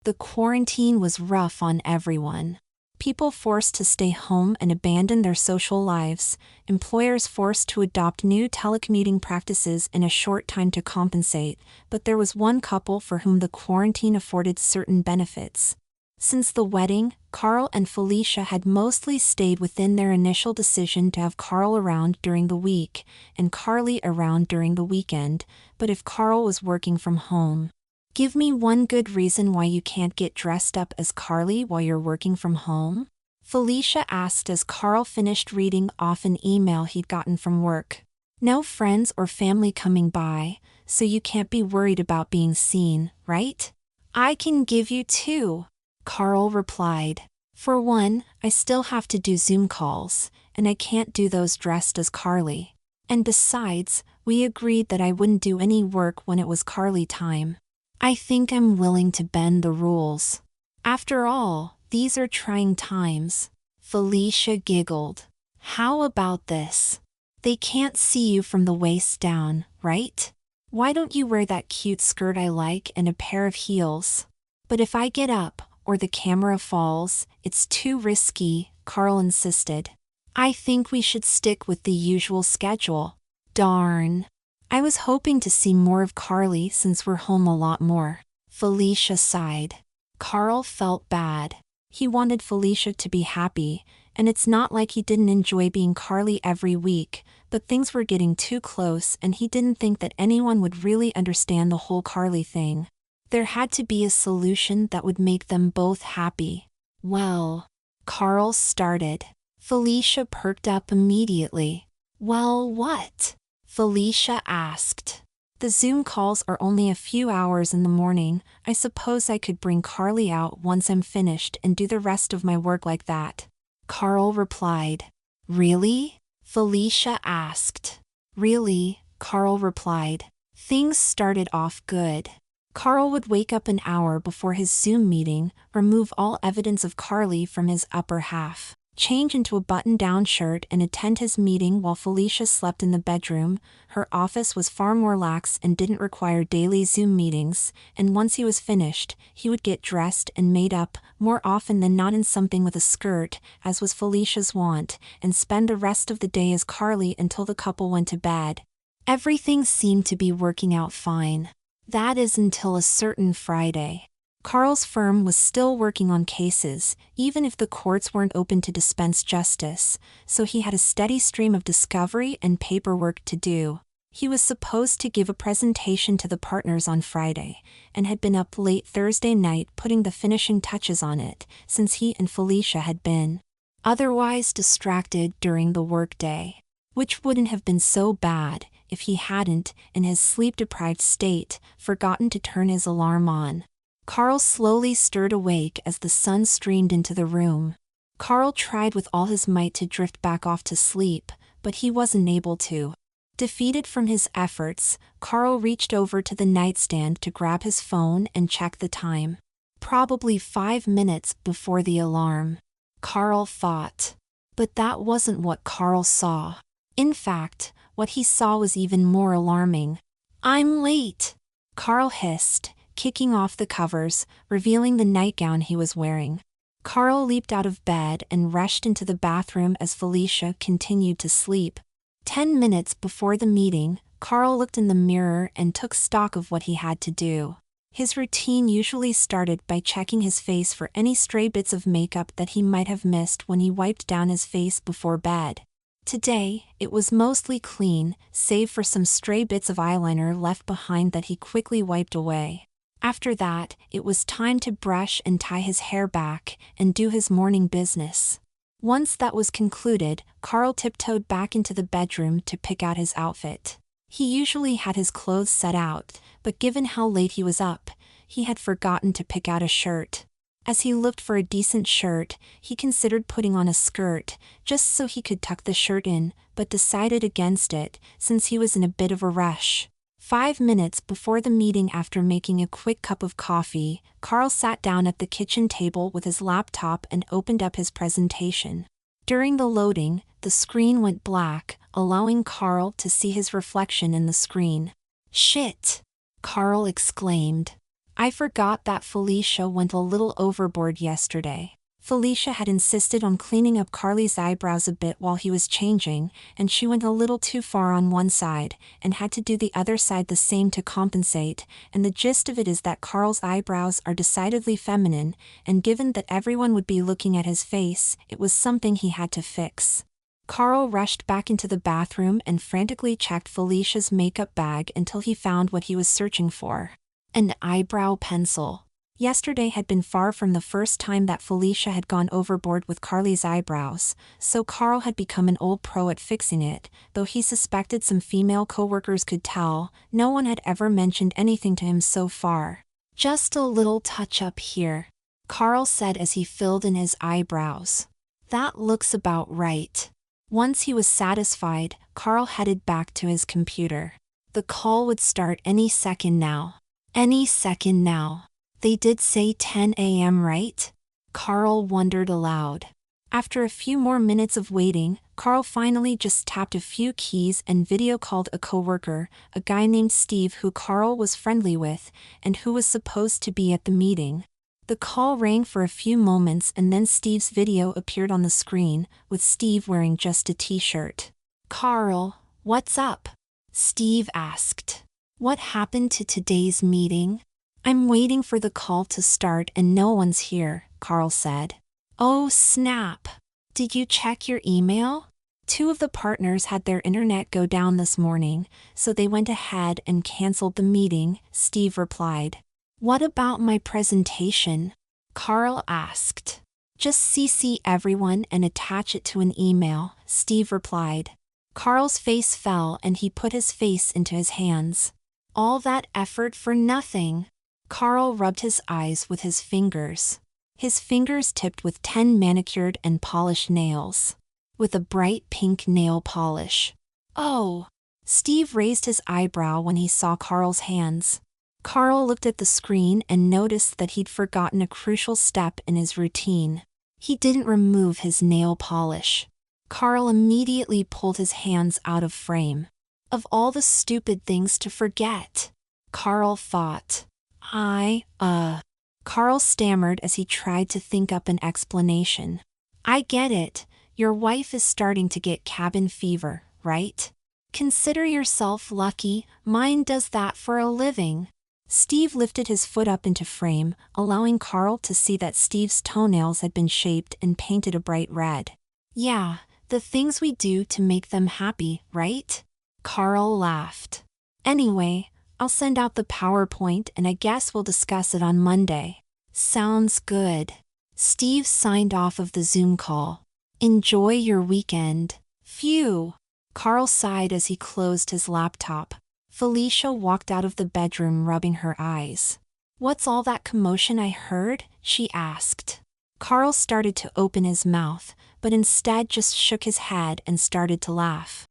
The quarantine was rough on everyone. People forced to stay home and abandon their social lives, employers forced to adopt new telecommuting practices in a short time to compensate, but there was one couple for whom the quarantine afforded certain benefits. Since the wedding, Carl and Felicia had mostly stayed within their initial decision to have Carl around during the week and Carly around during the weekend, but if Carl was working from home. Give me one good reason why you can't get dressed up as Carly while you're working from home? Felicia asked as Carl finished reading off an email he'd gotten from work. No friends or family coming by, so you can't be worried about being seen, right? I can give you two, Carl replied. For one, I still have to do Zoom calls, and I can't do those dressed as Carly. And besides, we agreed that I wouldn't do any work when it was Carly time. I think I'm willing to bend the rules. After all, these are trying times. Felicia giggled. How about this? They can't see you from the waist down, right? Why don't you wear that cute skirt I like and a pair of heels? But if I get up, or the camera falls, it's too risky, Carl insisted. I think we should stick with the usual schedule. Darn. I was hoping to see more of Carly since we're home a lot more. Felicia sighed. Carl felt bad. He wanted Felicia to be happy, and it's not like he didn't enjoy being Carly every week, but things were getting too close and he didn't think that anyone would really understand the whole Carly thing. There had to be a solution that would make them both happy. Well, Carl started. Felicia perked up immediately. Well, what? Felicia asked. The Zoom calls are only a few hours in the morning. I suppose I could bring Carly out once I'm finished and do the rest of my work like that. Carl replied. Really? Felicia asked. Really, Carl replied. Things started off good. Carl would wake up an hour before his Zoom meeting, remove all evidence of Carly from his upper half, change into a button-down shirt and attend his meeting while Felicia slept in the bedroom. Her office was far more lax and didn't require daily Zoom meetings, and once he was finished, he would get dressed and made up, more often than not in something with a skirt, as was Felicia's wont, and spend the rest of the day as Carly until the couple went to bed. Everything seemed to be working out fine. That is until a certain Friday. Carl's firm was still working on cases, even if the courts weren't open to dispense justice, so he had a steady stream of discovery and paperwork to do. He was supposed to give a presentation to the partners on Friday, and had been up late Thursday night putting the finishing touches on it, since he and Felicia had been otherwise distracted during the workday. Which wouldn't have been so bad if he hadn't, in his sleep-deprived state, forgotten to turn his alarm on. Carl slowly stirred awake as the sun streamed into the room. Carl tried with all his might to drift back off to sleep, but he wasn't able to. Defeated from his efforts, Carl reached over to the nightstand to grab his phone and check the time. Probably 5 minutes before the alarm. Carl thought. But that wasn't what Carl saw. In fact, what he saw was even more alarming. I'm late, Carl hissed, kicking off the covers, revealing the nightgown he was wearing. Carl leaped out of bed and rushed into the bathroom as Felicia continued to sleep. 10 minutes before the meeting, Carl looked in the mirror and took stock of what he had to do. His routine usually started by checking his face for any stray bits of makeup that he might have missed when he wiped down his face before bed. Today, it was mostly clean, save for some stray bits of eyeliner left behind that he quickly wiped away. After that, it was time to brush and tie his hair back and do his morning business. Once that was concluded, Carl tiptoed back into the bedroom to pick out his outfit. He usually had his clothes set out, but given how late he was up, he had forgotten to pick out a shirt. As he looked for a decent shirt, he considered putting on a skirt, just so he could tuck the shirt in, but decided against it, since he was in a bit of a rush. 5 minutes before the meeting, after making a quick cup of coffee, Carl sat down at the kitchen table with his laptop and opened up his presentation. During the loading, the screen went black, allowing Carl to see his reflection in the screen. Shit! Carl exclaimed. I forgot that Felicia went a little overboard yesterday. Felicia had insisted on cleaning up Carly's eyebrows a bit while he was changing, and she went a little too far on one side, and had to do the other side the same to compensate, and the gist of it is that Carl's eyebrows are decidedly feminine, and given that everyone would be looking at his face, it was something he had to fix. Carl rushed back into the bathroom and frantically checked Felicia's makeup bag until he found what he was searching for. An eyebrow pencil. Yesterday had been far from the first time that Felicia had gone overboard with Carly's eyebrows, so Carl had become an old pro at fixing it. Though he suspected some female coworkers could tell, no one had ever mentioned anything to him so far. "Just a little touch-up here," Carl said as he filled in his eyebrows. "That looks about right." Once he was satisfied, Carl headed back to his computer. The call would start any second now. Any second now. They did say 10 a.m., right? Carl wondered aloud. After a few more minutes of waiting, Carl finally just tapped a few keys and video called a coworker, a guy named Steve who Carl was friendly with, and who was supposed to be at the meeting. The call rang for a few moments and then Steve's video appeared on the screen, with Steve wearing just a t-shirt. "Carl, what's up?" Steve asked. "What happened to today's meeting?" "I'm waiting for the call to start and no one's here," Carl said. "Oh snap! Did you check your email?" Two of the partners had their internet go down this morning, so they went ahead and canceled the meeting, Steve replied. "What about my presentation?" Carl asked. "Just CC everyone and attach it to an email," Steve replied. Carl's face fell and he put his face into his hands. All that effort for nothing. Carl rubbed his eyes with his fingers. His fingers tipped with 10 manicured and polished nails. With a bright pink nail polish. "Oh!" Steve raised his eyebrow when he saw Carl's hands. Carl looked at the screen and noticed that he'd forgotten a crucial step in his routine. He didn't remove his nail polish. Carl immediately pulled his hands out of frame. Of all the stupid things to forget, Carl thought. Carl stammered as he tried to think up an explanation. "I get it. Your wife is starting to get cabin fever, right? Consider yourself lucky, mine does that for a living." Steve lifted his foot up into frame, allowing Carl to see that Steve's toenails had been shaped and painted a bright red. "Yeah, the things we do to make them happy, right?" Carl laughed. "Anyway, I'll send out the PowerPoint and I guess we'll discuss it on Monday." "Sounds good." Steve signed off of the Zoom call. "Enjoy your weekend." "Phew." Carl sighed as he closed his laptop. Felicia walked out of the bedroom rubbing her eyes. "What's all that commotion I heard?" she asked. Carl started to open his mouth, but instead just shook his head and started to laugh.